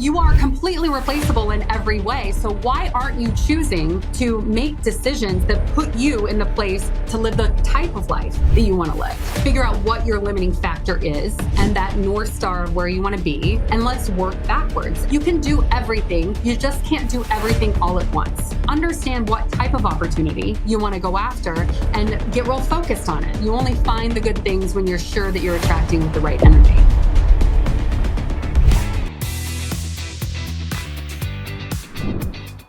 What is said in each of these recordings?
You are completely replaceable in every way. So why aren't you choosing to make decisions that put you in the place to live the type of life that you want to live? Figure out what your limiting factor is and that North Star of where you want to be, and let's work backwards. You can do everything. You just can't do everything all at once. Understand what type of opportunity you want to go after and get real focused on it. You only find the good things when you're sure that you're attracting with the right energy.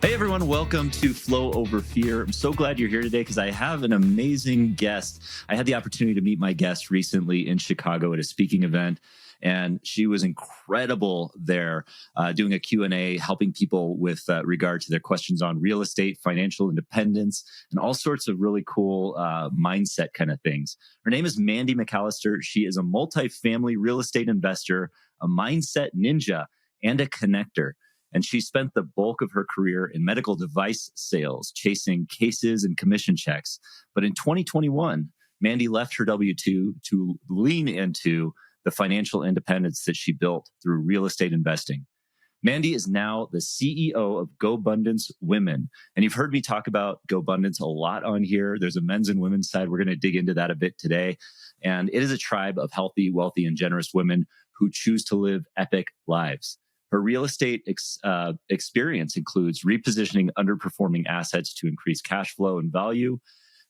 Hey everyone, welcome to Flow Over Fear. I'm so glad you're here today because I have an amazing guest. I had the opportunity to meet my guest recently in Chicago at a speaking event, and she was incredible there doing a Q&A, helping people with regard to their questions on real estate, financial independence, and all sorts of really cool mindset kind of things. Her name is Mandy McAllister. She is a multifamily real estate investor, a mindset ninja, and a connector. And she spent the bulk of her career in medical device sales, chasing cases and commission checks. But in 2021, Mandy left her W-2 to lean into the financial independence that she built through real estate investing. Mandy is now the CEO of GoBundance Women. And you've heard me talk about GoBundance a lot on here. There's a men's and women's side. We're going to dig into that a bit today. And it is a tribe of healthy, wealthy, and generous women who choose to live epic lives. Her real estate experience includes repositioning underperforming assets to increase cash flow and value.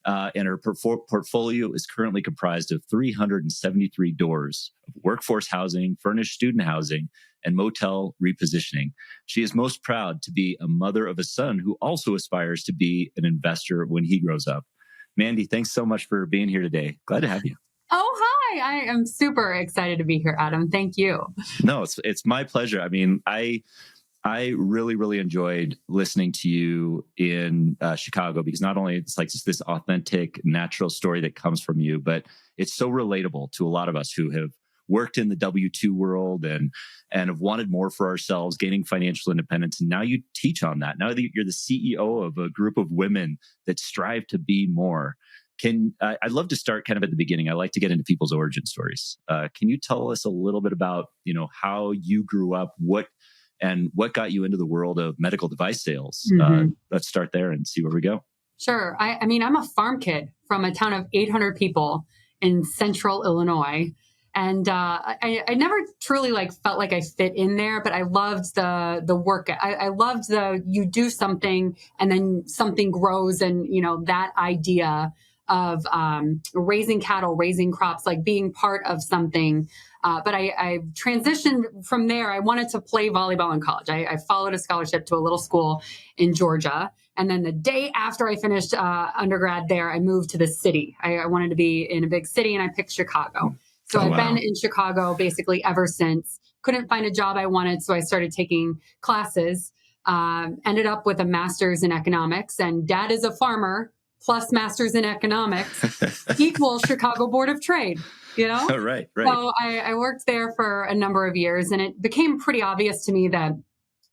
And her portfolio is currently comprised of 373 doors of workforce housing, furnished student housing, and motel repositioning. She is most proud to be a mother of a son who also aspires to be an investor when he grows up. Mandy, thanks so much for being here today. Glad to have you. Oh, hi. I am super excited to be here, Adam. Thank you. No, it's my pleasure. I mean, I really enjoyed listening to you in Chicago because not only it's like just this authentic, natural story that comes from you, but it's so relatable to a lot of us who have worked in the W-2 world and have wanted more for ourselves, gaining financial independence. And now you teach on that. Now that you're the CEO of a group of women that strive to be more. I'd love to start kind of at the beginning. I like to get into people's origin stories. Can you tell us a little bit about, how you grew up, what got you into the world of medical device sales? Mm-hmm. Let's start there and see where we go. Sure. I mean, I'm a farm kid from a town of 800 people in central Illinois. And I never truly felt like I fit in there, but I loved the work. I loved you do something and then something grows, and that idea of raising cattle, raising crops, like being part of something. But I transitioned from there. I wanted to play volleyball in college. I followed a scholarship to a little school in Georgia. And then the day after I finished undergrad there, I moved to the city. I wanted to be in a big city, and I picked Chicago. So I've been in Chicago basically ever since. Couldn't find a job I wanted, so I started taking classes. Ended up with a master's in economics, and Dad is a farmer. Plus master's in economics equals Chicago Board of Trade, Oh, right. So I worked there for a number of years, and it became pretty obvious to me that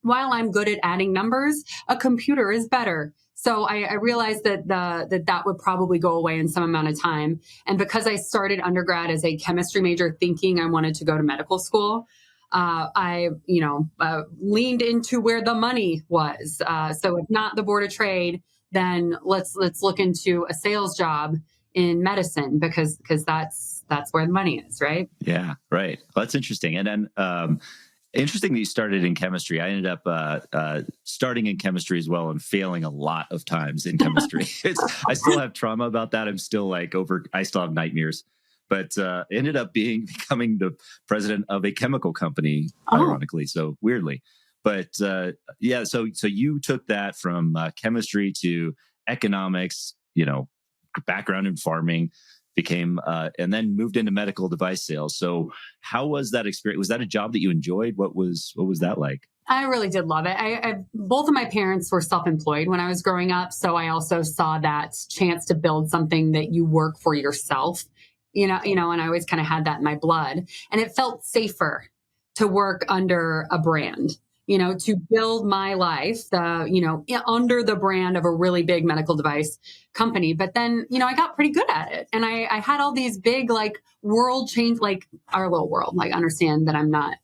while I'm good at adding numbers, a computer is better. So I realized that would probably go away in some amount of time. And because I started undergrad as a chemistry major thinking I wanted to go to medical school, I leaned into where the money was. So if not the Board of Trade, then let's look into a sales job in medicine because that's where the money is, right? Yeah, right. Well, that's interesting. And then interesting that you started in chemistry. I ended up starting in chemistry as well and failing a lot of times in chemistry. I still have trauma about that. I'm still I still have nightmares. But ended up becoming the president of a chemical company, ironically, so weirdly. But so you took that from chemistry to economics, background in farming, became and then moved into medical device sales. So how was that experience? Was that a job that you enjoyed? What was that like? I really did love it. Both of my parents were self-employed when I was growing up, so I also saw that chance to build something that you work for yourself. And I always kind of had that in my blood, and it felt safer to work under a brand. To build my life, under the brand of a really big medical device company. But then, I got pretty good at it. And I had all these big, world change, our little world, understand that I'm not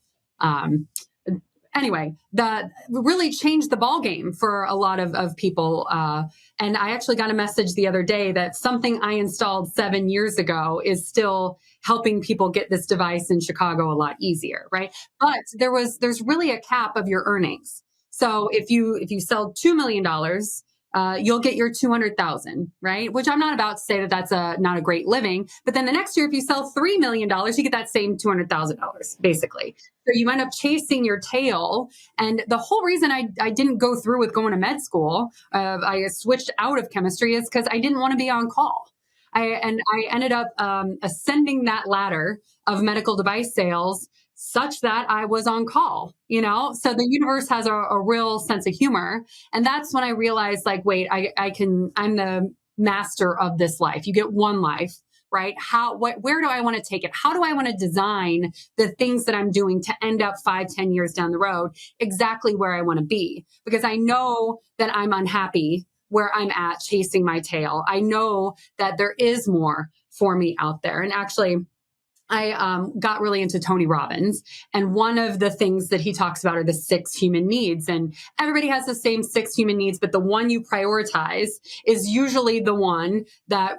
anyway, that really changed the ball game for a lot of people. And I actually got a message the other day that something I installed 7 years ago is still helping people get this device in Chicago a lot easier, right? But there's really a cap of your earnings. So if you sell $2 million, you'll get your 200,000, right? Which I'm not about to say that that's not a great living, but then the next year, if you sell $3 million, you get that same $200,000, basically. So you end up chasing your tail. And the whole reason I didn't go through with going to med school, I switched out of chemistry, is because I didn't want to be on call. I ended up ascending that ladder of medical device sales such that I was on call, So the universe has a real sense of humor. And that's when I realized, like, wait, I'm the master of this life. You get one life, right? Where do I want to take it? How do I want to design the things that I'm doing to end up 5-10 years down the road exactly where I want to be? Because I know that I'm unhappy where I'm at chasing my tail. I know that there is more for me out there. And actually, I got really into Tony Robbins. And one of the things that he talks about are the 6 human needs. And everybody has the same 6 human needs, but the one you prioritize is usually the one that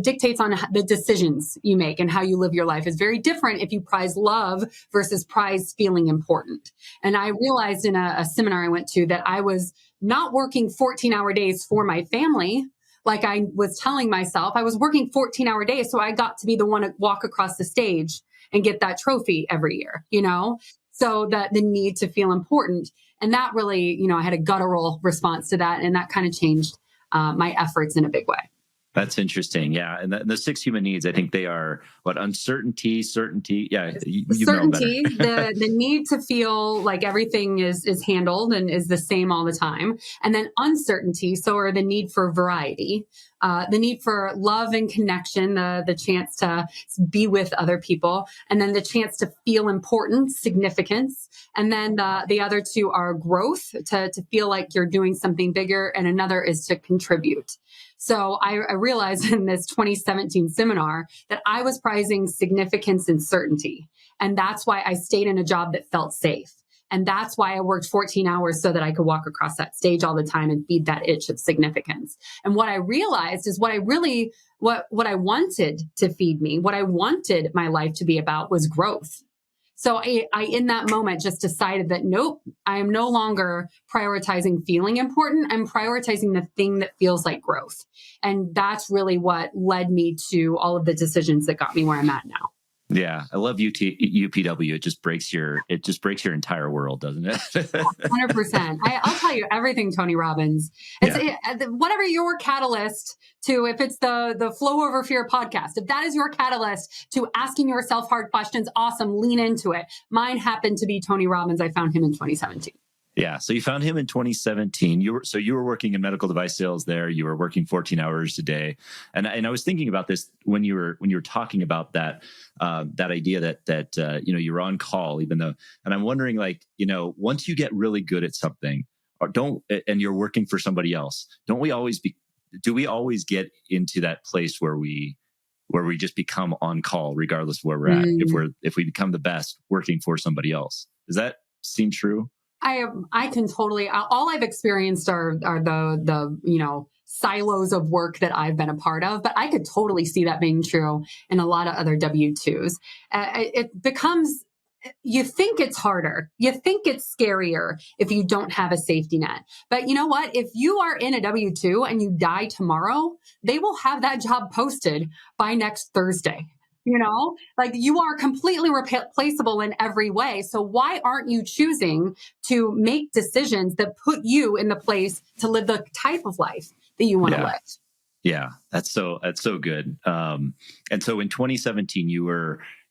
dictates on the decisions you make and how you live your life. Is very different if you prize love versus prize feeling important. And I realized in a seminar I went to that I was not working 14-hour days for my family. Like I was telling myself, I was working 14-hour days. So I got to be the one to walk across the stage and get that trophy every year, So that the need to feel important. And that really, I had a guttural response to that. And that kind of changed my efforts in a big way. That's interesting. Yeah. And the 6 human needs, I think they are uncertainty, certainty. Yeah. Certainty, the need to feel like everything is handled and is the same all the time. And then uncertainty. So are the need for variety, the need for love and connection, the chance to be with other people, and then the chance to feel important, significance. And then the other 2 are growth, to feel like you're doing something bigger. And another is to contribute. So I realized in this 2017 seminar that I was prizing significance and certainty. And that's why I stayed in a job that felt safe. And that's why I worked 14 hours so that I could walk across that stage all the time and feed that itch of significance. And what I realized is what I wanted to feed me, what I wanted my life to be about was growth. So I, in that moment, just decided that, nope, I am no longer prioritizing feeling important. I'm prioritizing the thing that feels like growth. And that's really what led me to all of the decisions that got me where I'm at now. Yeah, I love UPW. It just breaks your entire world, doesn't it? 100%. I'll tell you everything, Tony Robbins. Whatever your catalyst to, if it's the Flow Over Fear podcast, if that is your catalyst to asking yourself hard questions, awesome, lean into it. Mine happened to be Tony Robbins. I found him in 2017. Yeah. So you found him in 2017. You were working in medical device sales there. You were working 14 hours a day. And I was thinking about this when you were talking about that idea that you were on call, even though, and I'm wondering, once you get really good at something and you're working for somebody else, do we always get into that place where we just become on call regardless of where we're at, if we become the best working for somebody else? Does that seem true? I can totally, all I've experienced are the silos of work that I've been a part of, but I could totally see that being true in a lot of other W-2s. It becomes, you think it's harder. You think it's scarier if you don't have a safety net. But you know what? If you are in a W-2 and you die tomorrow, they will have that job posted by next Thursday. You are completely replaceable in every way. So why aren't you choosing to make decisions that put you in the place to live the type of life that you want to live? Yeah, that's so good. And so in 2017, you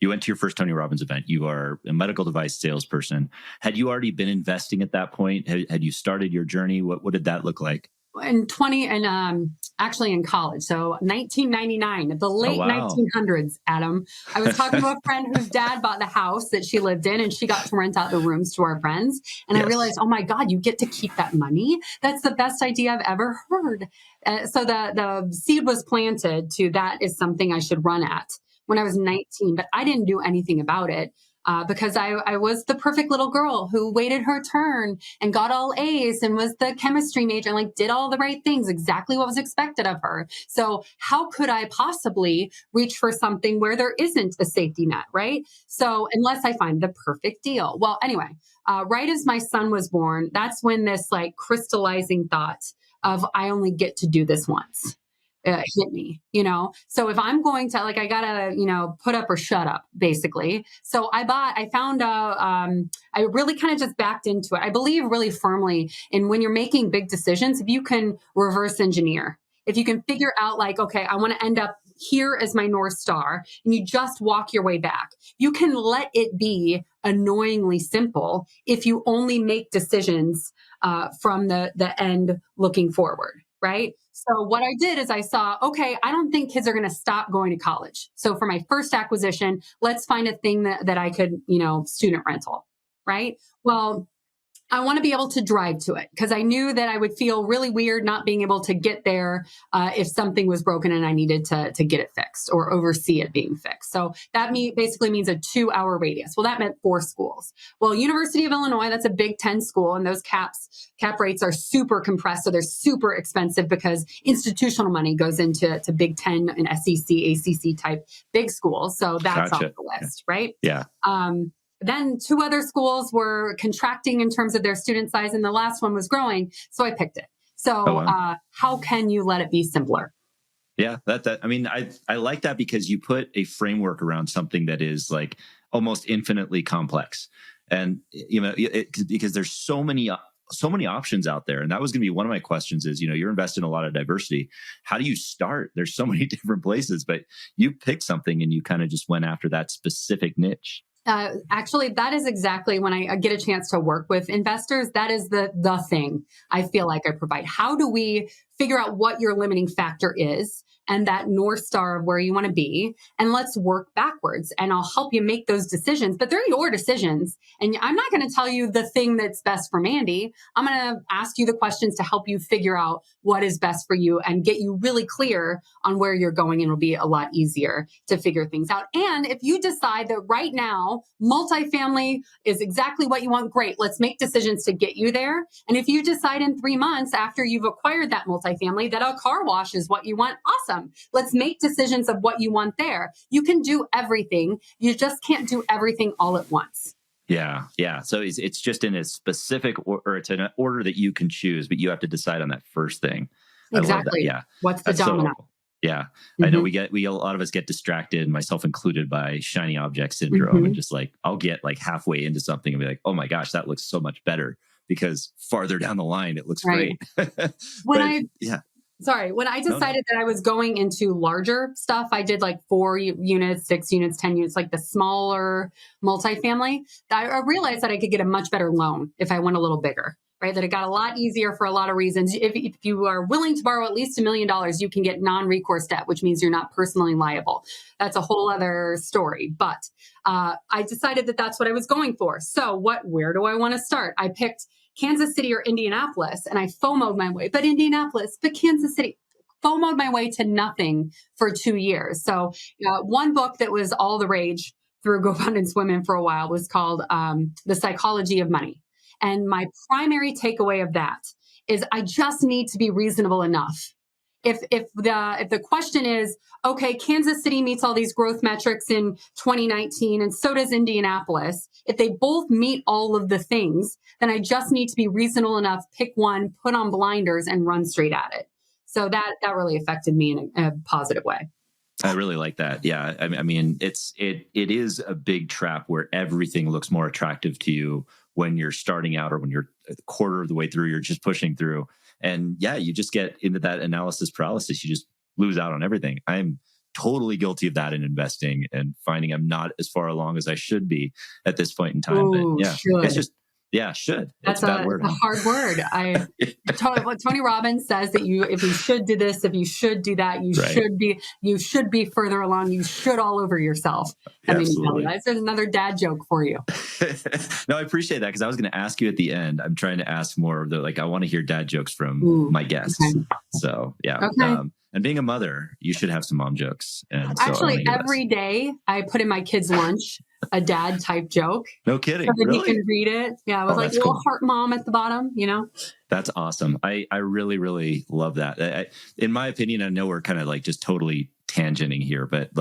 went to your first Tony Robbins event. You are a medical device salesperson. Had you already been investing at that point? Had you started your journey? What did that look like? Actually in college. So 1999, the late 1900s, Adam. I was talking to a friend whose dad bought the house that she lived in, and she got to rent out the rooms to our friends. And I realized, oh my God, you get to keep that money. That's the best idea I've ever heard. So the seed was planted to that is something I should run at when I was 19, but I didn't do anything about it. because I was the perfect little girl who waited her turn and got all A's and was the chemistry major and like did all the right things, exactly what was expected of her. So how could I possibly reach for something where there isn't a safety net, right? So unless I find the perfect deal. Well, anyway, right as my son was born, that's when this like crystallizing thought of I only get to do this once hit me, So if I'm going to like, I gotta, put up or shut up, basically. So I found I really kind of just backed into it. I believe really firmly in when you're making big decisions, if you can reverse engineer, if you can figure out like, okay, I want to end up here as my North Star, and you just walk your way back, you can let it be annoyingly simple if you only make decisions from the end looking forward. Right. So what I did is I saw, okay, I don't think kids are going to stop going to college. So for my first acquisition, let's find a thing that I could, student rental. Right. Well, I want to be able to drive to it because I knew that I would feel really weird not being able to get there if something was broken and I needed to get it fixed or oversee it being fixed. So that basically means a 2-hour radius. Well, that meant 4 schools. Well, University of Illinois, that's a Big Ten school, and those cap rates are super compressed. So they're super expensive because institutional money goes into Big Ten and SEC, ACC type big schools. So that's Gotcha. off the list, right? Yeah. Then 2 other schools were contracting in terms of their student size, and the last one was growing. So I picked it. So wow. How can you let it be simpler? Yeah, I mean, I like that because you put a framework around something that is like almost infinitely complex, and because there's so many options out there. And that was going to be one of my questions is, you're invested in a lot of diversity. How do you start? There's so many different places, but you picked something and you kind of just went after that specific niche. Actually, that is exactly when I get a chance to work with investors. That is the thing I feel like I provide. How do we figure out what your limiting factor is and that North Star of where you want to be? And let's work backwards, and I'll help you make those decisions, but they're your decisions. And I'm not going to tell you the thing that's best for Mandy. I'm going to ask you the questions to help you figure out what is best for you and get you really clear on where you're going. And it'll be a lot easier to figure things out. And if you decide that right now, multifamily is exactly what you want, great. Let's make decisions to get you there. And if you decide in 3 months after you've acquired that multifamily that a car wash is what you want, awesome. Let's make decisions of what you want there. You can do everything. You just can't do everything all at once. Yeah. Yeah. So it's just in a specific or it's in an order that you can choose, but you have to decide on that first thing. Exactly. Yeah. What's the dominant? So, yeah. Mm-hmm. I know a lot of us get distracted, myself included, by shiny object syndrome, and just like, I'll get like halfway into something and be like, oh my gosh, that looks so much better because farther down the line, it looks great. When I decided that I was going into larger stuff, I did like 4 units, 6 units, 10 units, like the smaller multifamily. I realized that I could get a much better loan if I went a little bigger, right? That it got a lot easier for a lot of reasons. If you are willing to borrow at least $1 million, you can get non-recourse debt, which means you're not personally liable. That's a whole other story. But I decided that that's what I was going for. So where do I want to start? I picked Kansas City or Indianapolis, and I FOMO'd my way, but Indianapolis, but Kansas City, FOMO'd my way to nothing for 2 years. So one book that was all the rage through GoBundance Women for a while was called The Psychology of Money. And my primary takeaway of that is I just need to be reasonable enough. If the question is, okay, Kansas City meets all these growth metrics in 2019, and so does Indianapolis. If they both meet all of the things, then I just need to be reasonable enough, pick one, put on blinders, and run straight at it. So that really affected me in a positive way. I really like that. Yeah. I mean, it is a big trap where everything looks more attractive to you when you're starting out or when you're a quarter of the way through, you're just pushing through. And yeah, you just get into that analysis paralysis. You just lose out on everything. I'm totally guilty of that in investing and finding I'm not as far along as I should be at this point in time. Ooh, but yeah, should. It's just, yeah, should. That's a bad word. A hard word. Tony Robbins says that if you should do this, if you should do that, you should be further along. You should all over yourself. Absolutely. There's another dad joke for you. No, I appreciate that because I was going to ask you at the end. I'm trying to ask more of I want to hear dad jokes from my guests. Okay. So yeah. Okay. And being a mother, you should have some mom jokes. And actually, every day I put in my kids' lunch a dad type joke. No So kidding. that he Really? can read it. Yeah, with Oh, like that's little cool. heart mom at the bottom, you know? That's awesome. I really, really love that. In my opinion, I know we're kind of like just totally tangenting here, but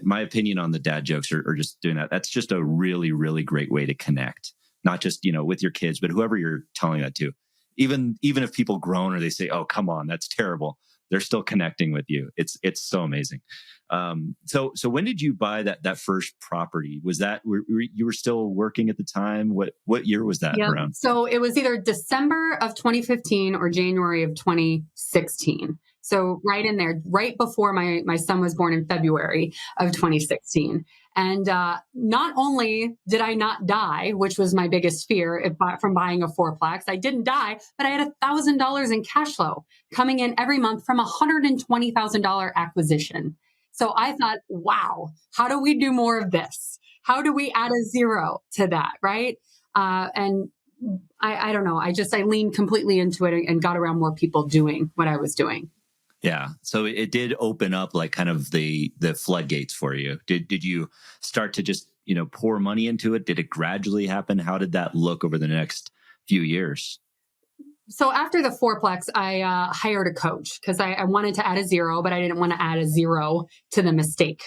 my opinion on the dad jokes are just doing that. That's just a really, really great way to connect, not just, with your kids, but whoever you're telling that to. Even if people groan or they say, "Oh, come on, that's terrible," they're still connecting with you. It's so amazing. So when did you buy that first property? Was that you were still working at the time? What year was that Yep. around? So it was either December of 2015 or January of 2016. So right in there, right before my son was born in February of 2016. And not only did I not die, which was my biggest fear from buying a fourplex, I didn't die, but I had $1,000 in cash flow coming in every month from a $120,000 acquisition. So I thought, wow, how do we do more of this? How do we add a zero to that, right? And I don't know. I leaned completely into it and got around more people doing what I was doing. Yeah. So it did open up like kind of the floodgates for you. Did you start to just, pour money into it? Did it gradually happen? How did that look over the next few years? So after the fourplex, I hired a coach because I wanted to add a zero, but I didn't want to add a zero to the mistake,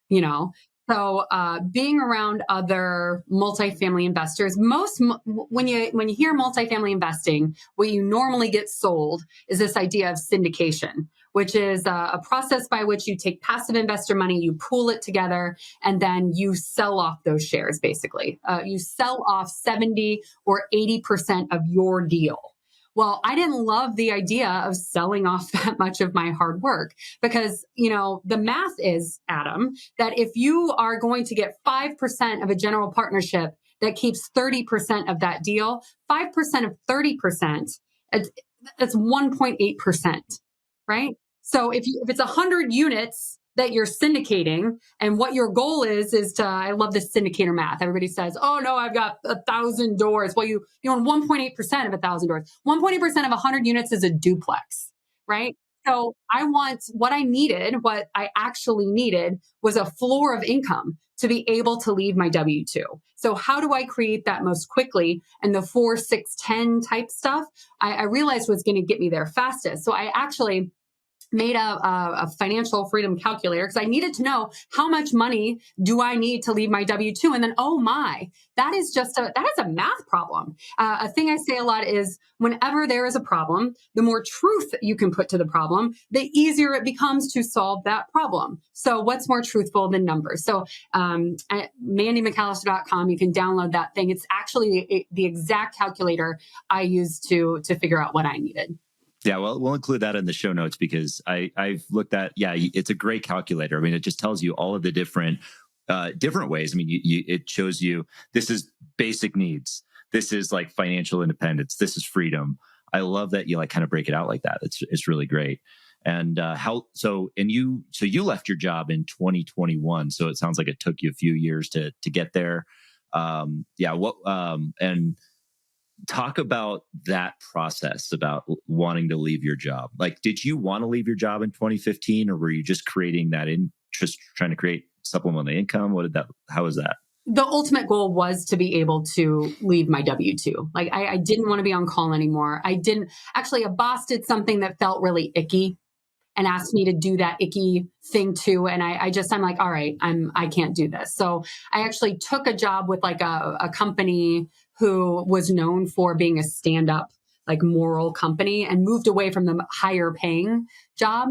you know? So being around other multifamily investors, when you hear multifamily investing, what you normally get sold is this idea of syndication, which is a process by which you take passive investor money, you pool it together, and then you sell off those shares. Basically, you sell off 70 or 80% of your deal. Well, I didn't love the idea of selling off that much of my hard work because, the math is, Adam, that if you are going to get 5% of a general partnership that keeps 30% of that deal, 5% of 30%, it's 1.8%, right? So if it's 100 units that you're syndicating and what your goal is to, I love this syndicator math. Everybody says, oh no, I've got 1,000 doors. Well, you own 1.8% of 1,000 doors. 1.8% of 100 units is a duplex, right? So what I actually needed was a floor of income to be able to leave my W-2. So how do I create that most quickly? And the 4, 6, 10 type stuff, I realized was going to get me there fastest. So I actually made a financial freedom calculator because I needed to know how much money do I need to leave my W-2. And then, oh my, that is a math problem. A thing I say a lot is whenever there is a problem, the more truth you can put to the problem, the easier it becomes to solve that problem. So what's more truthful than numbers? So at MandyMcAllister.com, you can download that thing. It's actually the exact calculator I used to figure out what I needed. Yeah, well, we'll include that in the show notes because I've looked at, it's a great calculator. I mean, it just tells you all of the different ways. I mean, it shows you this is basic needs. This is like financial independence. This is freedom. I love that you like kind of break it out like that. It's really great. And you left your job in 2021. So it sounds like it took you a few years to get there. And talk about that process about wanting to leave your job. Like, did you want to leave your job in 2015 or were you just creating that interest, trying to create supplemental income? How was that? The ultimate goal was to be able to leave my W-2. Like I didn't want to be on call anymore. A boss did something that felt really icky and asked me to do that icky thing too. And I'm like, all right, I can't do this. So I actually took a job with like a company who was known for being a stand-up, like moral company and moved away from the higher paying job.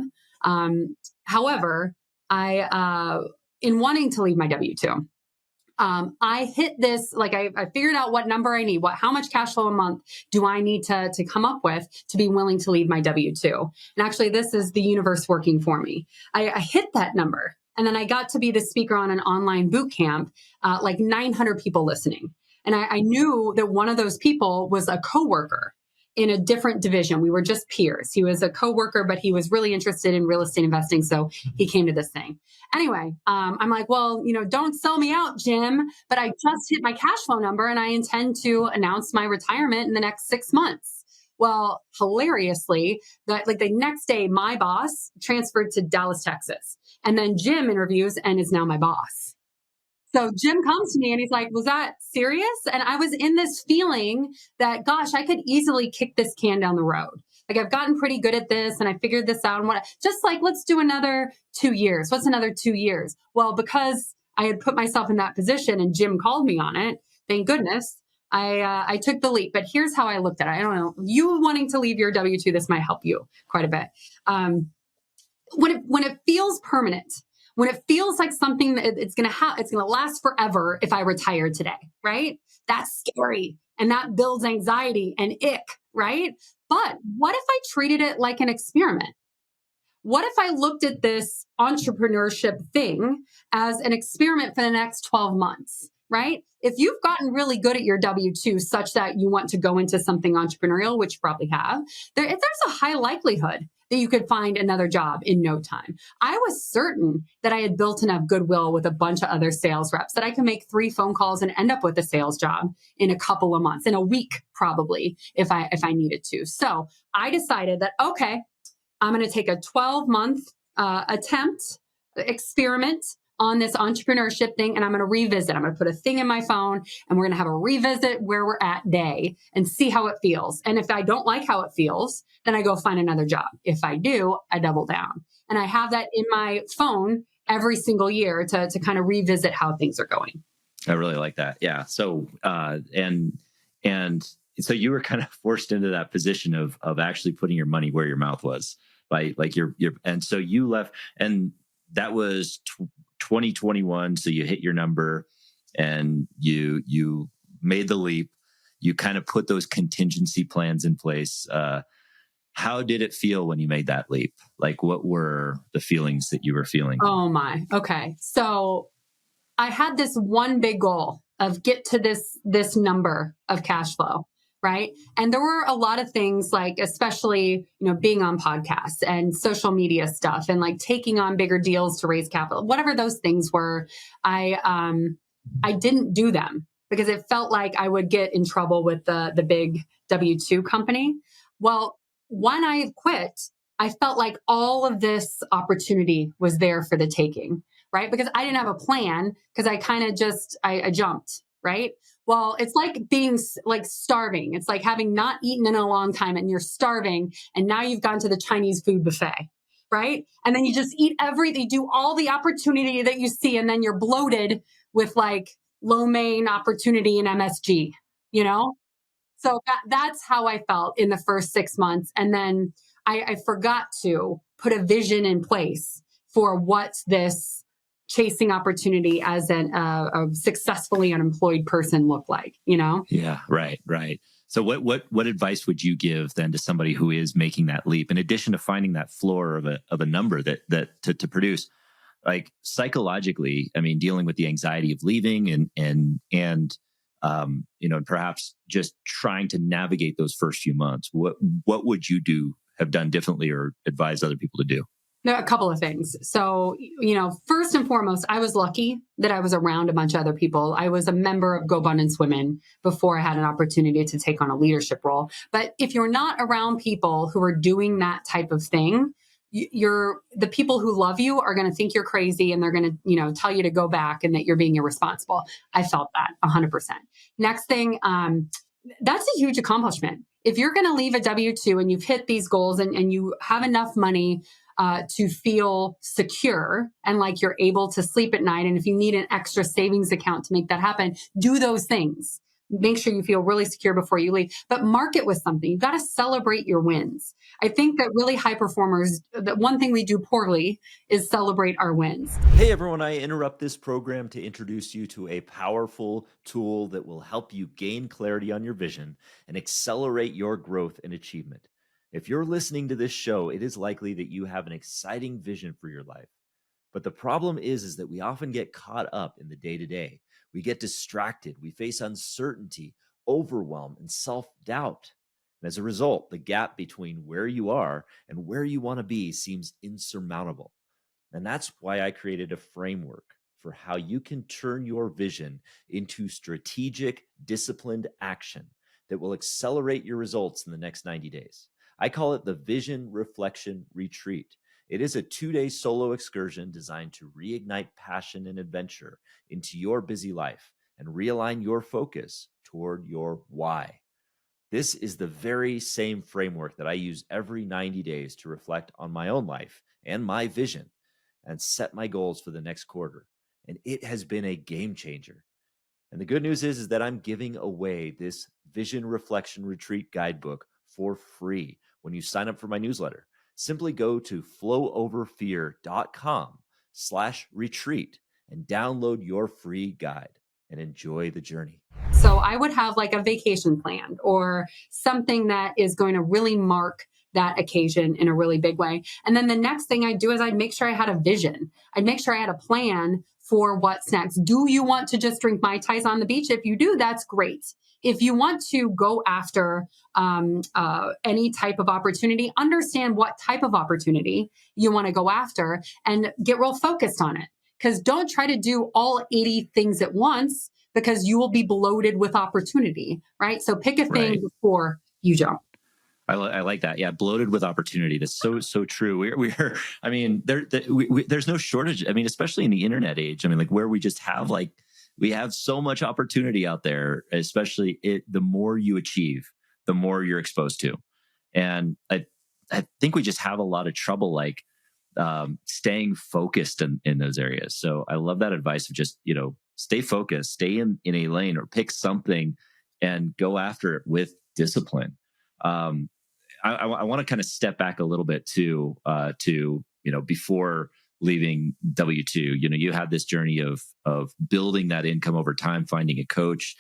However, in wanting to leave my W-2, I hit this, like I figured out what number I need, how much cash flow a month do I need to come up with to be willing to leave my W-2. And actually, this is the universe working for me. I hit that number. And then I got to be the speaker on an online boot camp, like 900 people listening. And I knew that one of those people was a coworker in a different division. We were just peers. He was a coworker, but he was really interested in real estate investing. So he came to this thing. Anyway, I'm like, well, don't sell me out, Jim, but I just hit my cash flow number and I intend to announce my retirement in the next 6 months. Well, hilariously, the next day, my boss transferred to Dallas, Texas. And then Jim interviews and is now my boss. So Jim comes to me and he's like, was that serious? And I was in this feeling that, gosh, I could easily kick this can down the road. Like I've gotten pretty good at this and I figured this out. And what, just like, let's do another 2 years. What's another 2 years? Well, because I had put myself in that position and Jim called me on it, thank goodness, I took the leap. But here's how I looked at it. I don't know, you wanting to leave your W-2, this might help you quite a bit. When it feels permanent, when it feels like something that it's going to last forever if I retire today, right? That's scary. And that builds anxiety and ick, right? But what if I treated it like an experiment? What if I looked at this entrepreneurship thing as an experiment for the next 12 months, right? If you've gotten really good at your W-2 such that you want to go into something entrepreneurial, which you probably have, there's a high likelihood that you could find another job in no time. I was certain that I had built enough goodwill with a bunch of other sales reps that I could make 3 phone calls and end up with a sales job in a couple of months, in a week, probably, if I needed to. So I decided that, okay, I'm going to take a 12-month experiment on this entrepreneurship thing, and I'm going to revisit. I'm going to put a thing in my phone, and we're going to have a revisit where we're at day and see how it feels. And if I don't like how it feels, then I go find another job. If I do, I double down. And I have that in my phone every single year to kind of revisit how things are going. I really like that. Yeah. So, and so you were kind of forced into that position of actually putting your money where your mouth was. By like and so you left, and that was 2021. So you hit your number, and you made the leap. You kind of put those contingency plans in place. How did it feel when you made that leap? Like, what were the feelings that you were feeling? Oh my. Okay. So I had this one big goal of get to this number of cash flow. Right. And there were a lot of things like, especially, being on podcasts and social media stuff and like taking on bigger deals to raise capital, whatever those things were. I didn't do them because it felt like I would get in trouble with the big W-2 company. Well, when I quit, I felt like all of this opportunity was there for the taking, right? Because I didn't have a plan because I kind of I jumped, right? Well, it's like being like starving. It's like having not eaten in a long time and you're starving. And now you've gone to the Chinese food buffet, right? And then you just eat everything, do all the opportunity that you see. And then you're bloated with like lo mein opportunity in MSG, So that's how I felt in the first 6 months. And then I forgot to put a vision in place for what this chasing opportunity as a successfully unemployed person look like, Yeah, right. So what advice would you give then to somebody who is making that leap, in addition to finding that floor of a number that to produce, like psychologically, I mean, dealing with the anxiety of leaving and perhaps just trying to navigate those first few months, what would you have done differently or advise other people to do? There are a couple of things. So, first and foremost, I was lucky that I was around a bunch of other people. I was a member of GoBundance Women before I had an opportunity to take on a leadership role. But if you're not around people who are doing that type of thing, the people who love you are going to think you're crazy and they're going to, tell you to go back and that you're being irresponsible. I felt that 100%. Next thing, that's a huge accomplishment. If you're going to leave a W-2 and you've hit these goals and you have enough money to feel secure and like you're able to sleep at night. And if you need an extra savings account to make that happen, do those things. Make sure you feel really secure before you leave, but mark it with something. You've got to celebrate your wins. I think that really high performers, that one thing we do poorly is celebrate our wins. Hey everyone, I interrupt this program to introduce you to a powerful tool that will help you gain clarity on your vision and accelerate your growth and achievement. If you're listening to this show, it is likely that you have an exciting vision for your life. But the problem is that we often get caught up in the day-to-day. We get distracted. We face uncertainty, overwhelm, and self-doubt. And as a result, the gap between where you are and where you want to be seems insurmountable. And that's why I created a framework for how you can turn your vision into strategic, disciplined action that will accelerate your results in the next 90 days. I call it the Vision Reflection Retreat. It is a 2-day solo excursion designed to reignite passion and adventure into your busy life and realign your focus toward your why. This is the very same framework that I use every 90 days to reflect on my own life and my vision and set my goals for the next quarter. And it has been a game changer. And the good news is that I'm giving away this Vision Reflection Retreat guidebook for free when you sign up for my newsletter. Simply go to flowoverfear.com/retreat and download your free guide and enjoy the journey. So I would have like a vacation planned or something that is going to really mark that occasion in a really big way. And then the next thing I'd do is I'd make sure I had a vision. I'd make sure I had a plan for what's next. Do you want to just drink Mai Tais on the beach? If you do, that's great. If you want to go after any type of opportunity, understand what type of opportunity you want to go after and get real focused on it. Because don't try to do all 80 things at once, because you will be bloated with opportunity, right? So pick a thing before you jump. I like that. Yeah, bloated with opportunity. That's so true. We're I mean, there's no shortage. I mean, especially in the internet age. I mean, like where we just have we have so much opportunity out there. Especially the more you achieve, the more you're exposed to, and I think we just have a lot of trouble staying focused in those areas. So I love that advice of just stay focused, stay in a lane, or pick something and go after it with discipline. I want to kind of step back a little bit to before leaving W-2. You had this journey of building that income over time, finding a coach.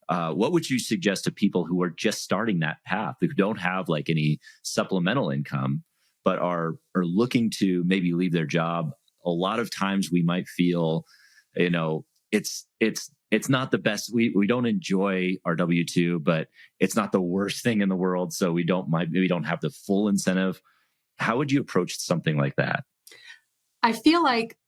What would you suggest to people who are just starting that path, who don't have like any supplemental income, but are looking to maybe leave their job? A lot of times we might feel, it's not the best. We don't enjoy our W-2, but it's not the worst thing in the world. So we don't have the full incentive. How would you approach something like that? I feel like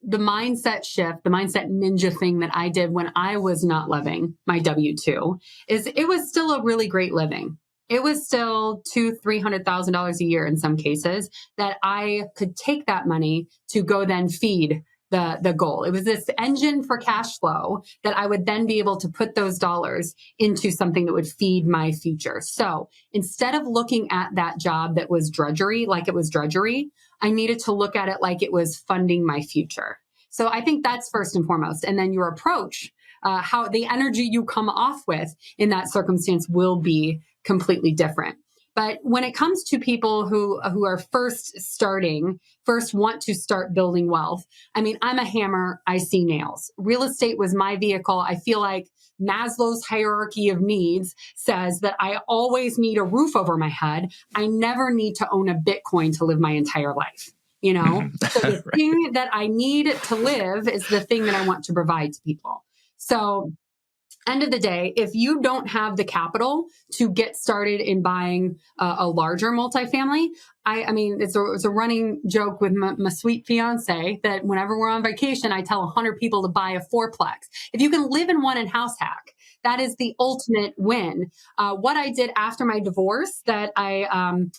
the mindset shift, the mindset ninja thing that I did when I was not living my W-2 is it was still a really great living. It was still $200,000-$300,000 a year in some cases that I could take that money to go then feed the goal. It was this engine for cash flow that I would then be able to put those dollars into something that would feed my future. So instead of looking at that job that was drudgery, like it was drudgery, I needed to look at it like it was funding my future. So I think that's first and foremost. And then your approach, how the energy you come off with in that circumstance will be completely different. But when it comes to people who are first want to start building wealth, I mean, I'm a hammer, I see nails. Real estate was my vehicle. I feel like Maslow's hierarchy of needs says that I always need a roof over my head. I never need to own a Bitcoin to live my entire life. So the right. thing that I need to live is the thing that I want to provide to people. So end of the day, if you don't have the capital to get started in buying a larger multifamily, I mean, it's a running joke with my sweet fiance that whenever we're on vacation, I tell 100 people to buy a fourplex. If you can live in one and house hack, that is the ultimate win. What I did after my divorce, that I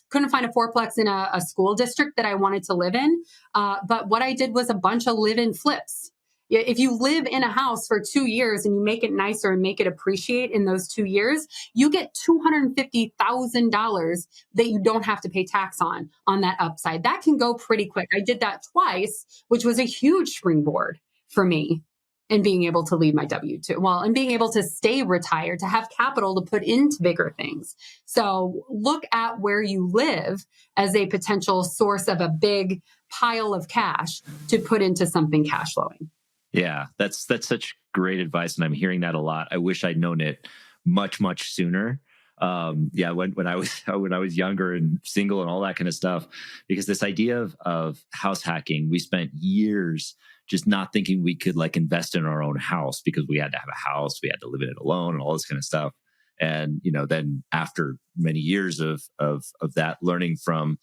couldn't find a fourplex in a school district that I wanted to live in. But what I did was a bunch of live-in flips. If you live in a house for 2 years and you make it nicer and make it appreciate in those 2 years, you get $250,000 that you don't have to pay tax on that upside. That can go pretty quick. I did that twice, which was a huge springboard for me in being able to leave my W-2. Well, and being able to stay retired, to have capital to put into bigger things. So look at where you live as a potential source of a big pile of cash to put into something cash flowing. Yeah, that's such great advice, and I'm hearing that a lot. I wish I'd known it much sooner. When I was younger and single and all that kind of stuff, because this idea of house hacking, we spent years just not thinking we could invest in our own house because we had to have a house, we had to live in it alone, and all this kind of stuff. And then after many years of that, learning from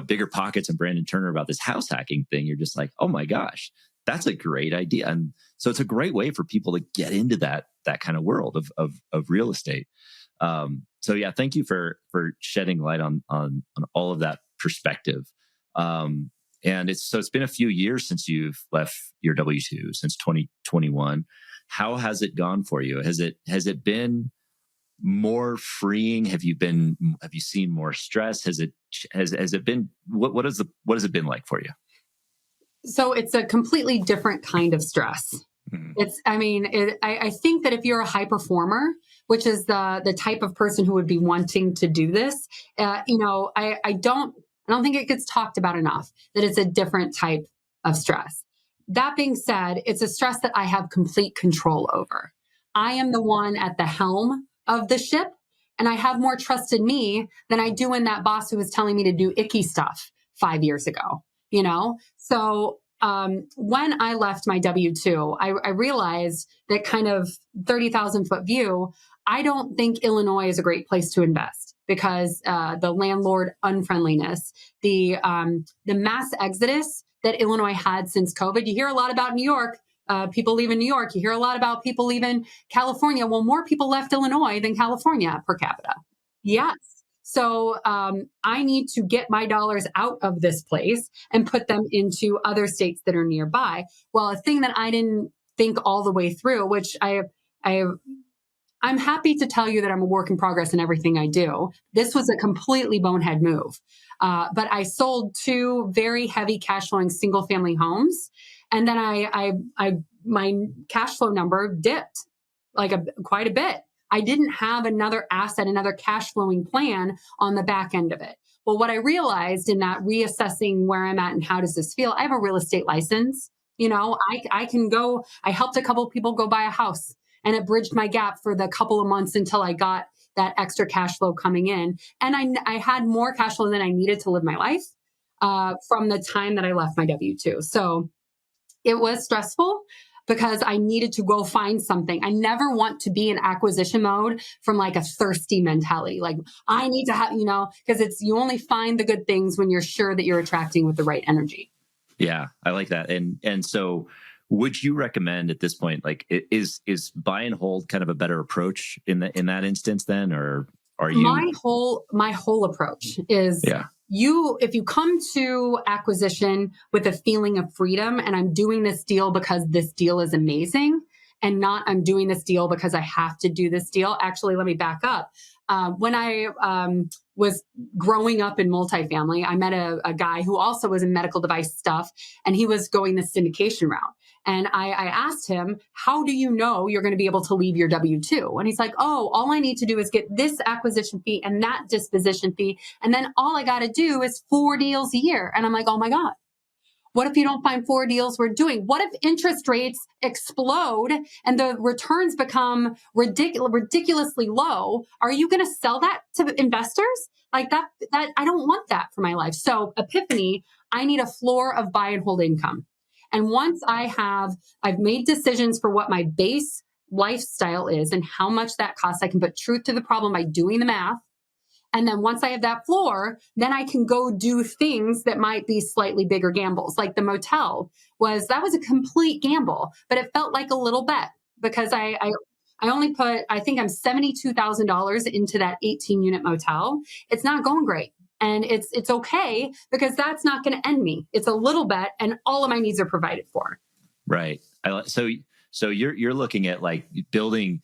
Bigger Pockets and Brandon Turner about this house hacking thing, you're just like, oh my gosh. That's a great idea. And so it's a great way for people to get into that kind of world of real estate. So yeah, thank you for shedding light on all of that perspective. And it's been a few years since you've left your W-2, since 2021. How has it gone for you? Has it been more freeing? Have you seen more stress? Has it been, what has it been like for you? So it's a completely different kind of stress. I think that if you're a high performer, which is the type of person who would be wanting to do this, I don't think it gets talked about enough that it's a different type of stress. That being said, it's a stress that I have complete control over. I am the one at the helm of the ship, and I have more trust in me than I do in that boss who was telling me to do icky stuff 5 years ago, So when I left my W-2, I realized that kind of 30,000 foot view, I don't think Illinois is a great place to invest because the landlord unfriendliness, the mass exodus that Illinois had since COVID. You hear a lot about New York, people leaving New York. You hear a lot about people leaving California. Well, more people left Illinois than California per capita. Yes. So I need to get my dollars out of this place and put them into other states that are nearby. Well, a thing that I didn't think all the way through, which I'm happy to tell you that I'm a work in progress in everything I do. This was a completely bonehead move. But I sold 2 very heavy cash flowing single family homes. And then my cash flow number dipped quite a bit. I didn't have another asset, another cash flowing plan on the back end of it. Well, what I realized in that reassessing where I'm at and how does this feel, I have a real estate license. I can go, I helped a couple of people go buy a house, and it bridged my gap for the couple of months until I got that extra cash flow coming in. And I had more cash flow than I needed to live my life from the time that I left my W-2. So it was stressful because I needed to go find something. I never want to be in acquisition mode from like a thirsty mentality. Like I need to have, because you only find the good things when you're sure that you're attracting with the right energy. Yeah, I like that. And so would you recommend at this point, like is buy and hold kind of a better approach in that instance then, or are you? My whole approach is if you come to acquisition with a feeling of freedom and I'm doing this deal because this deal is amazing and not I'm doing this deal because I have to do this deal. Actually, let me back up. When I was growing up in multifamily, I met a guy who also was in medical device stuff, and he was going the syndication route. And I asked him, how do you know you're going to be able to leave your W-2? And he's like, oh, all I need to do is get this acquisition fee and that disposition fee. And then all I got to do is 4 deals a year. And I'm like, oh my God. What if you don't find 4 deals we're doing? What if interest rates explode and the returns become ridiculously low? Are you going to sell that to investors? Like that I don't want that for my life. So epiphany, I need a floor of buy and hold income. And once I've made decisions for what my base lifestyle is and how much that costs, I can put truth to the problem by doing the math. And then once I have that floor, then I can go do things that might be slightly bigger gambles. Like the motel was a complete gamble, but it felt like a little bet because I only put, I think I'm $72,000 into that 18-unit motel. It's not going great. And it's okay because that's not going to end me. It's a little bet and all of my needs are provided for. Right. So you're looking at like building,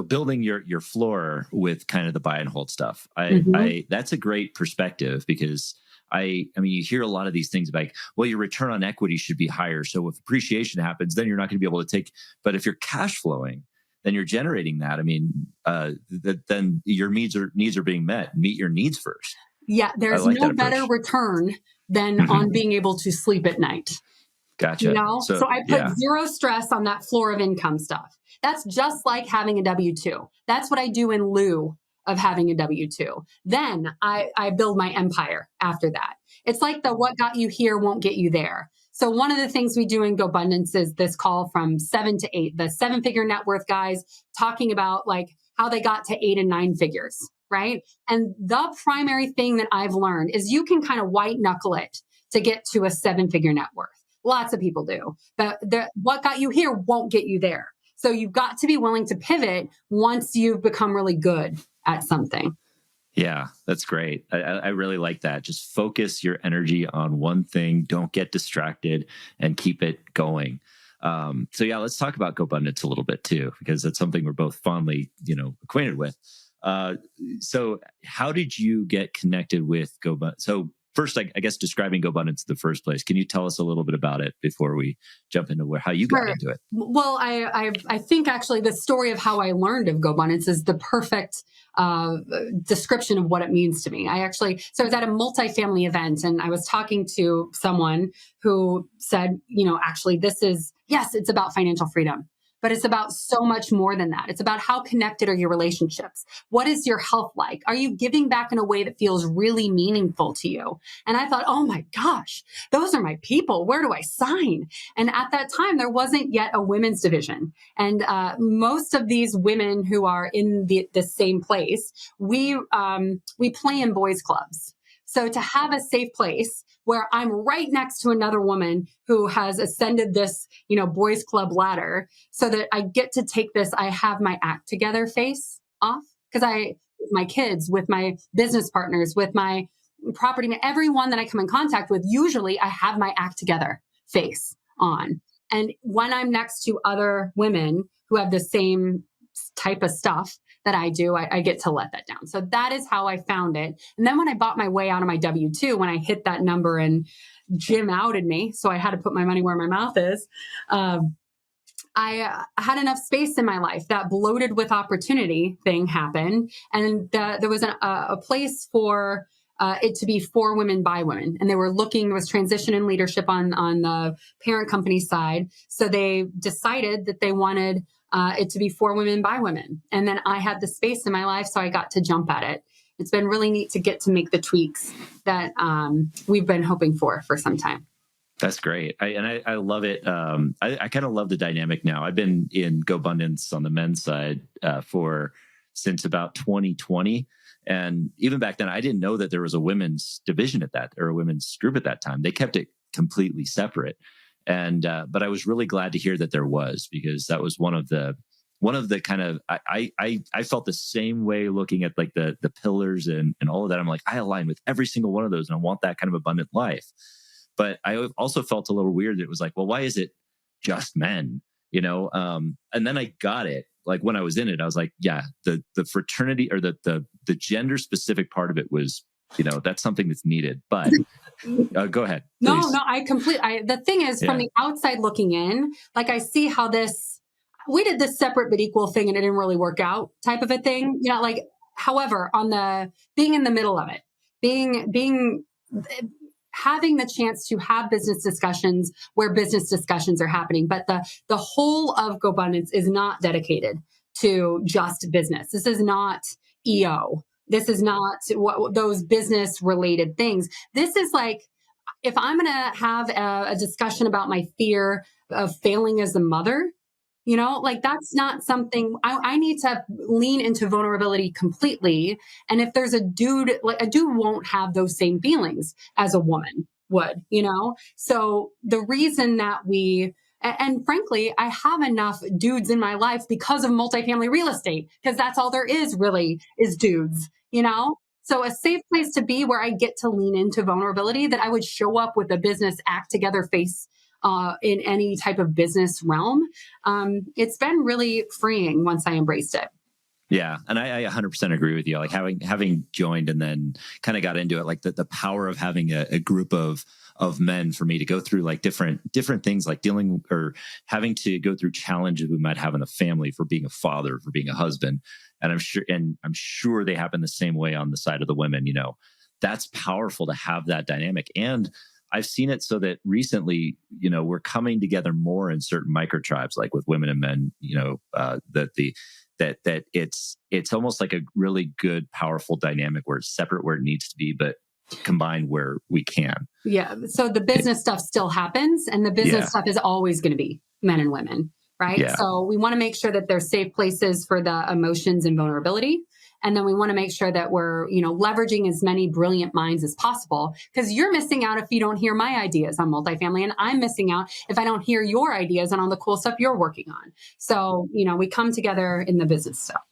building your floor with kind of the buy and hold stuff. That's a great perspective because I mean, you hear a lot of these things like, well, your return on equity should be higher. So if appreciation happens, then you're not going to be able to take, but if you're cash flowing, then you're generating that. I mean, then your needs are being met. Meet your needs first. Yeah. There's no better return than on being able to sleep at night. Gotcha. So I put zero stress on that floor of income stuff. That's just like having a W-2. That's what I do in lieu of having a W-2. Then I build my empire after that. It's like the what got you here won't get you there. So one of the things we do in GoBundance is this call from 7 to 8, the 7-figure net worth guys talking about like how they got to 8 and 9 figures, right? And the primary thing that I've learned is you can kind of white knuckle it to get to a 7-figure net worth. Lots of people do, but what got you here won't get you there. So you've got to be willing to pivot once you've become really good at something. Yeah, that's great. I really like that. Just focus your energy on one thing. Don't get distracted and keep it going. So yeah, let's talk about GoBundance a little bit too, because that's something we're both fondly, acquainted with. Uh, so how did you get connected with GoBundance? So first, I guess describing GoBundance in the first place, can you tell us a little bit about it before we jump into how you got Sure. into it? Well, I think actually the story of how I learned of GoBundance is the perfect description of what it means to me. So I was at a multifamily event and I was talking to someone who said, actually, yes, it's about financial freedom. But it's about so much more than that. It's about how connected are your relationships? What is your health like? Are you giving back in a way that feels really meaningful to you? And I thought, oh my gosh, those are my people. Where do I sign? And at that time, there wasn't yet a women's division. And most of these women who are in the same place, we play in boys' clubs. So to have a safe place where I'm right next to another woman who has ascended this, boys' club ladder, so that I get to take this, I have my act together face off, because with my kids, with my business partners, with my property, everyone that I come in contact with, usually I have my act together face on. And when I'm next to other women who have the same type of stuff that I do, I get to let that down. So that is how I found it. And then when I bought my way out of my W-2, when I hit that number and Jim outed me, so I had to put my money where my mouth is, I had enough space in my life. That bloated with opportunity thing happened. And there was a place for it to be for women by women. And they were there was transition in leadership on the parent company side. So they decided that they wanted it to be for women by women. And then I had the space in my life, so I got to jump at it. It's been really neat to get to make the tweaks that we've been hoping for some time. That's great. I love it. I kind of love the dynamic now. I've been in GoBundance on the men's side since about 2020. And even back then, I didn't know that there was a women's division or a women's group at that time. They kept it completely separate. And but I was really glad to hear that there was, because that was one of the kind of, I felt the same way looking at like the pillars and all of that. I'm like, I align with every single one of those and I want that kind of abundant life. But I also felt a little weird that it was like, well, why is it just men? And then I got it. Like when I was in it, I was like, yeah, the fraternity or the gender specific part of it was, that's something that's needed. But go ahead. No, please. the thing is, from the outside looking in, like I see how we did this separate but equal thing and it didn't really work out type of a thing. However, on the being in the middle of it, having the chance to have business discussions where business discussions are happening. But the whole of GoBundance is not dedicated to just business. This is not EO. This is not those business related things. This is like, if I'm going to have a discussion about my fear of failing as a mother, that's not something I need to lean into vulnerability completely. And if there's a dude won't have those same feelings as a woman would, So the reason that and frankly, I have enough dudes in my life because of multifamily real estate, because that's all there is really is dudes, So a safe place to be where I get to lean into vulnerability, that I would show up with a business act together face in any type of business realm. It's been really freeing once I embraced it. Yeah. And I 100% agree with you. Like having joined and then kind of got into it, like the power of having a group of men for me to go through like different things, like dealing or having to go through challenges we might have in the family for being a father, for being a husband. And I'm sure they happen the same way on the side of the women, that's powerful to have that dynamic. And I've seen it so that recently, we're coming together more in certain micro tribes, like with women and men, that it's almost like a really good, powerful dynamic where it's separate where it needs to be, but combined where we can. Yeah. So the business stuff still happens, and the business stuff is always going to be men and women, right? Yeah. So we want to make sure that there's safe places for the emotions and vulnerability. And then we want to make sure that we're, leveraging as many brilliant minds as possible, because you're missing out if you don't hear my ideas on multifamily, and I'm missing out if I don't hear your ideas and all the cool stuff you're working on. So, we come together in the business stuff.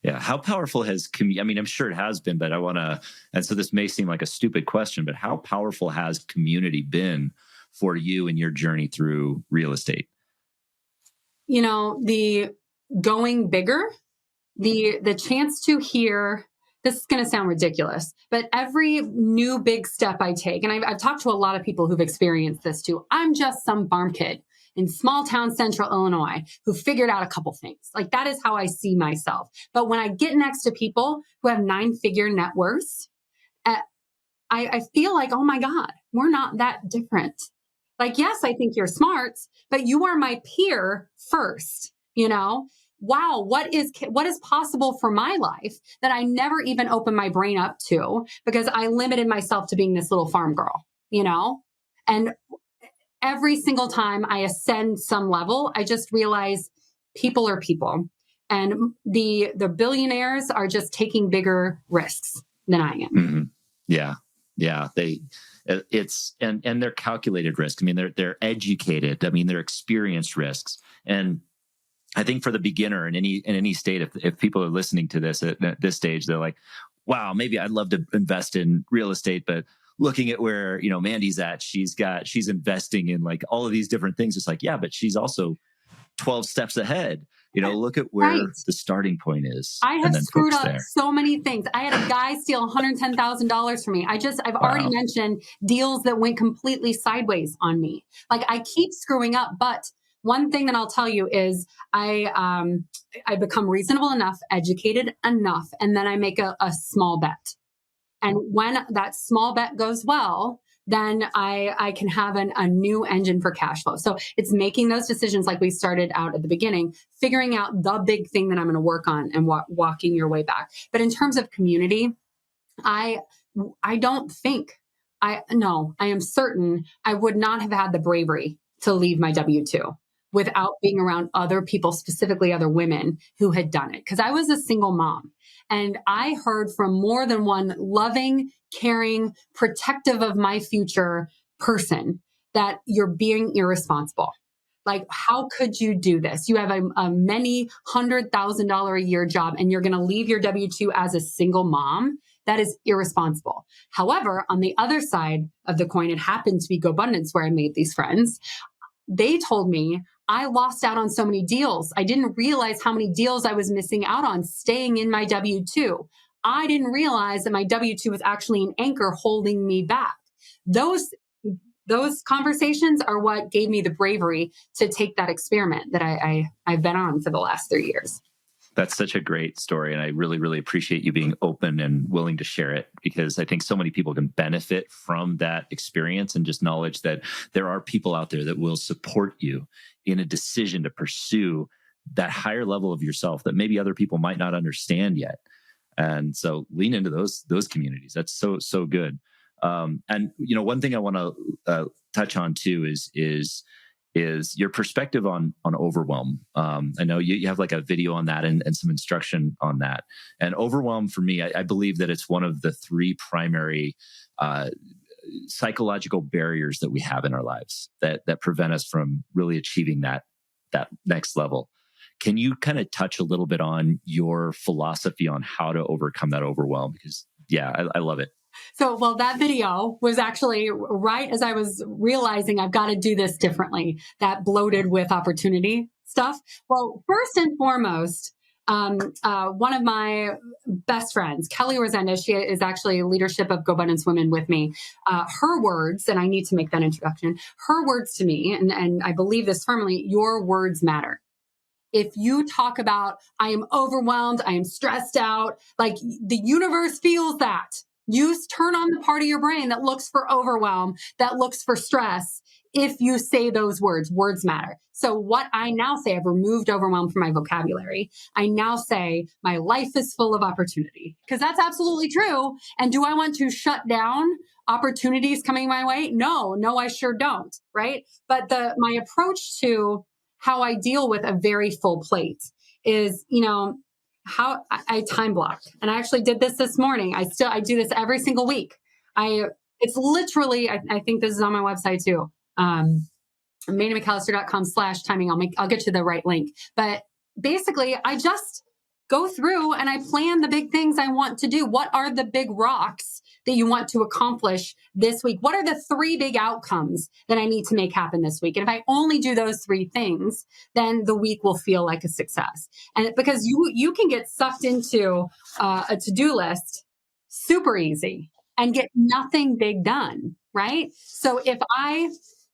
Yeah. How powerful has I mean, I'm sure it has been, but and so this may seem like a stupid question, but how powerful has community been for you in your journey through real estate? The going bigger, the chance to hear, this is going to sound ridiculous, but every new big step I take, and I've talked to a lot of people who've experienced this too. I'm just some farm kid in small town central Illinois who figured out a couple things. Like, that is how I see myself. But when I get next to people who have 9-figure net worths, I feel like, oh my God, we're not that different. Like, yes, I think you're smart, but you are my peer first, Wow, what is possible for my life that I never even opened my brain up to because I limited myself to being this little farm girl, And every single time I ascend some level, I just realize people are people. And the billionaires are just taking bigger risks than I am. Mm-hmm. Yeah. Yeah. And they're calculated risks. I mean, they're educated. I mean, they're experienced risks. And I think for the beginner in any state, if people are listening to this at this stage, they're like, wow, maybe I'd love to invest in real estate, but looking at where, Mandy's at, she's investing in like all of these different things. It's like, yeah, but she's also 12 steps ahead. Look at where the starting point is. I have screwed up so many things. I had a guy steal $110,000 from me. I've already mentioned deals that went completely sideways on me. Like, I keep screwing up, but one thing that I'll tell you is I become reasonable enough, educated enough, and then I make a small bet. And when that small bet goes well, then I can have a new engine for cash flow. So it's making those decisions like we started out at the beginning, figuring out the big thing that I'm going to work on and walking your way back. But in terms of community, I don't think, I am certain I would not have had the bravery to leave my W-2 without being around other people, specifically other women who had done it. Because I was a single mom. And I heard from more than one loving, caring, protective of my future person that you're being irresponsible. Like, how could you do this? You have a many $100,000 a year job and you're going to leave your W-2 as a single mom. That is irresponsible. However, on the other side of the coin, it happened to be GoBundance where I made these friends. They told me I lost out on so many deals. I didn't realize how many deals I was missing out on staying in my W-2. I didn't realize that my W-2 was actually an anchor holding me back. Those conversations are what gave me the bravery to take that experiment that I've been on for the last 3 years. That's such a great story. And I really, really appreciate you being open and willing to share it, because I think so many people can benefit from that experience and just knowledge that there are people out there that will support you in a decision to pursue that higher level of yourself that maybe other people might not understand yet. And so lean into those communities. That's so good. And one thing I want to touch on too is your perspective on overwhelm. I know you have like a video on that and some instruction on that. And overwhelm for me, I believe that it's one of the 3 primary psychological barriers that we have in our lives that prevent us from really achieving that next level. Can you kind of touch a little bit on your philosophy on how to overcome that overwhelm? Because I love it. So, well, that video was actually right as I was realizing I've got to do this differently, that bloated with opportunity stuff. Well, first and foremost, one of my best friends, Kelly Resendez, she is actually leadership of GoBundance Women with me. Her words, and I need to make that introduction, her words to me, and I believe this firmly, your words matter. If you talk about, I am overwhelmed, I am stressed out, like the universe feels that. You turn on the part of your brain that looks for overwhelm, that looks for stress. If you say those words matter. So what I now say, I've removed overwhelm from my vocabulary. I now say my life is full of opportunity, because that's absolutely true. And do I want to shut down opportunities coming my way? No, I sure don't. Right. But my approach to how I deal with a very full plate is, how I time blocked. And I actually did this morning. I do this every single week. It's literally, I think this is on my website too. MandyMcAllister.com/timing. I'll get you the right link. But basically I just go through and I plan the big things I want to do. What are the big rocks that you want to accomplish this week? What are the 3 big outcomes that I need to make happen this week? And if I only do those 3 things, then the week will feel like a success. And because you can get sucked into a to-do list super easy and get nothing big done, right? So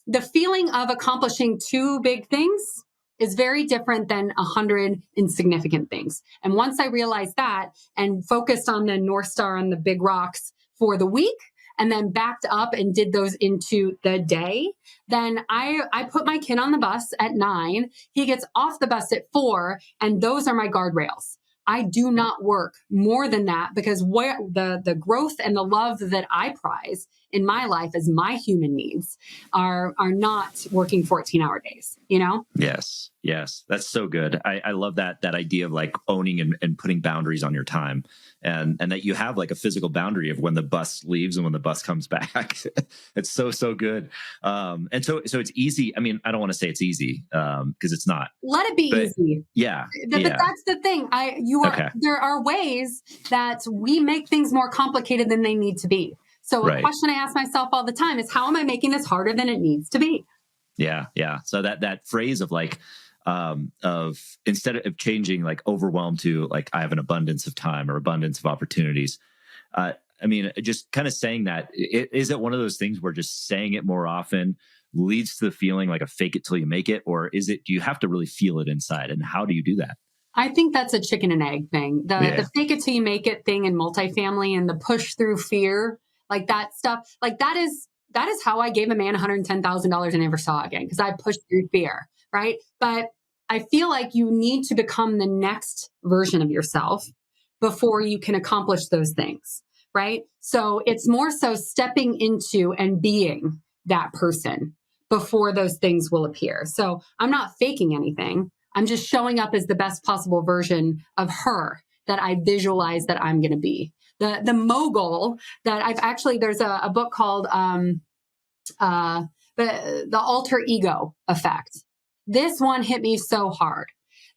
the feeling of accomplishing 2 big things is very different than 100 insignificant things. And once I realized that and focused on the North Star on the big rocks for the week, and then backed up and did those into the day, then I put my kid on the bus at 9. He gets off the bus at 4, and those are my guardrails. I do not work more than that, because where the growth and the love that I prize in my life as my human needs are not working 14-hour days, you know? Yes. Yes. That's so good. I love that idea of like owning and putting boundaries on your time, and that you have like a physical boundary of when the bus leaves and when the bus comes back. It's so good. And so it's easy. I mean, I don't want to say it's easy, because it's not. Let it be easy. Yeah. But that's the thing. There are ways that we make things more complicated than they need to be. So a question I ask myself all the time is, how am I making this harder than it needs to be? Yeah. Yeah. So that phrase of like, of instead of changing like overwhelm to like, I have an abundance of time or abundance of opportunities. I mean, just kind of saying that, is it one of those things where just saying it more often leads to the feeling like a fake it till you make it? Or do you have to really feel it inside? And how do you do that? I think that's a chicken and egg thing. The fake it till you make it thing in multifamily, and the push through fear, like that stuff, like that is how I gave a man $110,000 and never saw again, because I pushed through fear, right? But I feel like you need to become the next version of yourself before you can accomplish those things, right? So it's more so stepping into and being that person before those things will appear. So I'm not faking anything. I'm just showing up as the best possible version of her that I visualize that I'm going to be. The mogul that there's a book called the Alter Ego Effect. This one hit me so hard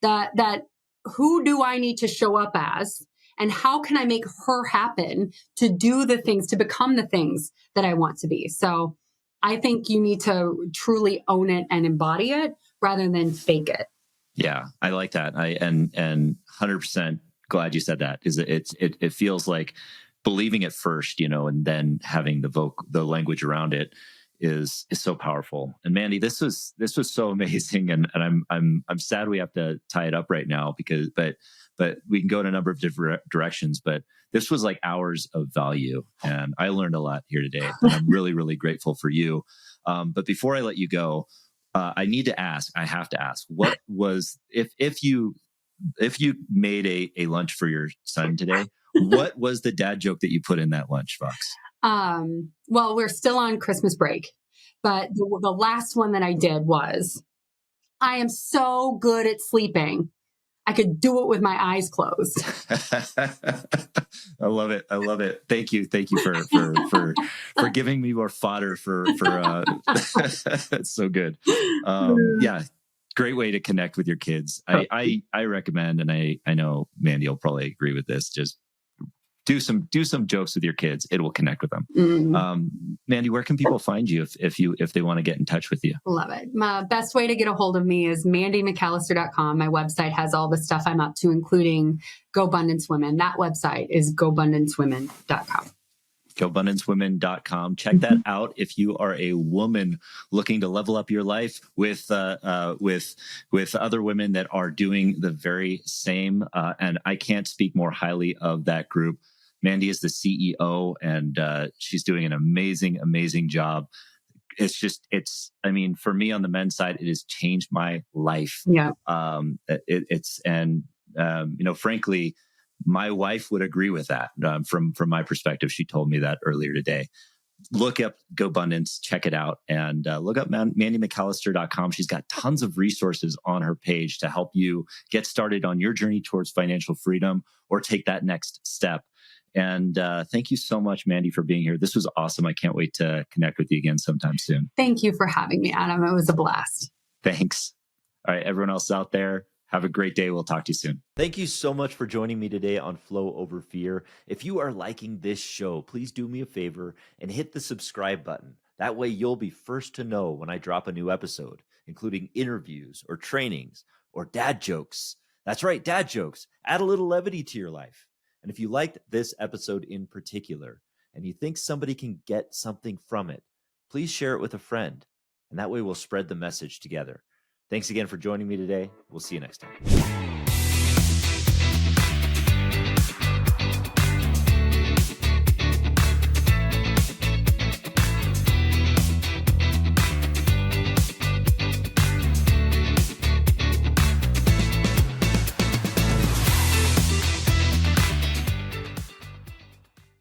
that who do I need to show up as, and how can I make her happen to do the things, to become the things that I want to be? So I think you need to truly own it and embody it rather than fake it. Yeah, I like that. And 100% glad you said that, because it feels like believing it first, and then having the language around it is so powerful. And Mandy, this was so amazing, and I'm sad we have to tie it up right now, but we can go in a number of different directions. But this was like hours of value, and I learned a lot here today, and I'm really, really grateful for you. But before I let you go, I have to ask, what was, if you made a lunch for your son today, what was the dad joke that you put in that lunchbox? Well, we're still on Christmas break, but the last one that I did was, I am so good at sleeping, I could do it with my eyes closed. I love it. Thank you for giving me more fodder for that's so good. Yeah. Great way to connect with your kids. I recommend, and I know Mandy will probably agree with this, just do some jokes with your kids. It will connect with them. Mm-hmm. Mandy, where can people find you if they want to get in touch with you? Love it. My best way to get a hold of me is mandymcallister.com. My website has all the stuff I'm up to, including GoBundance Women. That website is GoBundanceWomen.com. GoBundanceWomen.com. Check that out if you are a woman looking to level up your life with other women that are doing the very same. And I can't speak more highly of that group. Mandy is the CEO, and she's doing an amazing, amazing job. I mean, for me on the men's side, it has changed my life. Yeah. Frankly, my wife would agree with that. From my perspective, she told me that earlier today. Look up GoBundance, check it out, and look up MandyMcAllister.com. She's got tons of resources on her page to help you get started on your journey towards financial freedom or take that next step. And thank you so much, Mandy, for being here. This was awesome. I can't wait to connect with you again sometime soon. Thank you for having me, Adam. It was a blast. Thanks. All right, everyone else out there, Have a great day. We'll talk to you soon. Thank you so much for joining me today on Flow Over Fear. If you are liking this show, please do me a favor and hit the subscribe button. That way you'll be first to know when I drop a new episode, including interviews or trainings or dad jokes. That's right, dad jokes. Add a little levity to your life. And if you liked this episode in particular and you think somebody can get something from it, please share it with a friend. And that way we'll spread the message together. Thanks again for joining me today. We'll see you next time.